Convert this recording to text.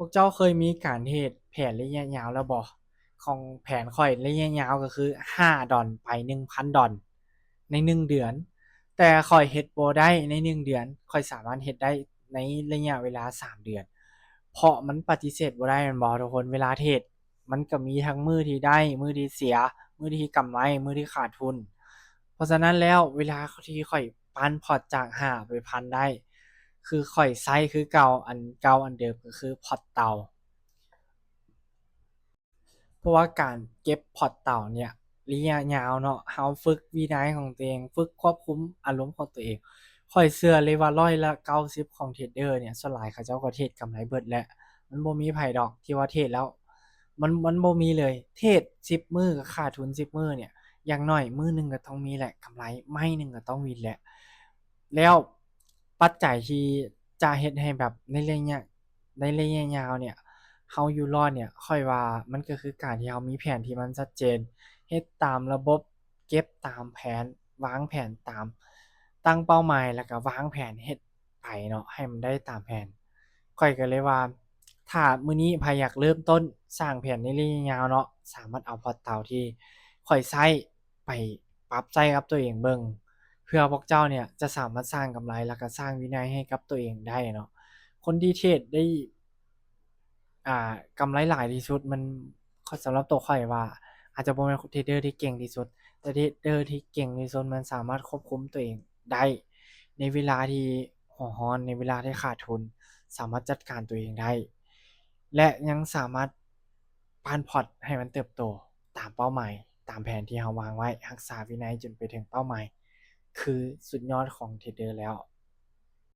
วกเจ้าเคยมีการเฮ็ดแผนระยะยาวแล้วบ่ของแผนข้อยระยะยาวก็คือ$5ไป$1,000ใน1 เดือนแต่ข้อยเฮ็ดบ่ได้ใน1 เดือนข้อยสามารถเฮ็ดได้ในระยะเวลา3 เดือนเพราะมันปฏิเสธบ่ได้แม่นบ่ทุกคนเวลาเทรดมันก็มีทั้งมื้อที่ได้มื้อที่เสียมื้อที่กำไรมื้อที่ขาดทุนเพราะฉะนั้นแล้วเวลาที่ข้อยปั้นพอร์ตจาก5ไป1,000ได้คือข้อยใช้คือเก่าอันเก่าอันเดิมก็คือพอร์ตเต่า เพราะว่าการเก็บพอร์ตเต่าเนี่ยระยะยาวเนาะเราฝึกวินัยของตัวเองฝึกควบคุมอารมณ์ของตัวเองข้อยเชื่อเลยว่า90%ของเทรดเดอร์เนี่ยส่วนหลายเขาเจ้าก็เทรดกำไรเบิดแหละมันบ่มีไผดอกที่ว่าเทรดแล้วมันบ่มีเลยเทรด10มื้อก็ขาดทุน10มื้อเนี่ยอย่างน้อยมื้อหนึ่งก็ต้องมีแหละกำไรไม่หนึ่งก็ต้องมีแหละแล้วปัจจัยที่จะเฮ็ดให้แบบในระยะยาวเนี่ยเราอยู่รอดเนี่ยข้อยว่ามันก็คือการที่เรามีแผนที่มันชัดเจนเฮ็ดตามระบบเก็บตามแผนวางแผนตามตั้งเป้าหมายแล้วก็วางแผนเฮ็ดไปเนาะให้มันได้ตามแผนข้อยก็เลยว่าถ้ามื้อนี้ไผอยากเริ่มต้นสร้างแผนในระยะยาวเนาะสามารถเอาพอร์ตเต่าที่ข้อยใช้ไปปรับใช้กับตัวเองเบิ่งเพื่อพวกเจ้าเนี่ยจะสามารถสร้างกำไรแล้วก็สร้างวินัยให้กับตัวเองได้เนาะคนที่เทรดได้กำไรหลายที่สุดมันสำหรับตัวข้อยว่าอาจจะบ่แม่นเทรดเดอร์ที่เก่งที่สุดแต่เทรดเดอร์ที่เก่งที่สุดมันสามารถควบคุมตัวเองได้ในเวลาที่หัวร้อนในเวลาที่ขาดทุนสามารถจัดการตัวเองได้และยังสามารถปั้นพอร์ตให้มันเติบโตตามเป้าหมายตามแผนที่เราวางไว้รักษาวินัยจนไปถึงเป้าหมายคือสุดยอดของเทรดเดอร์แล้ว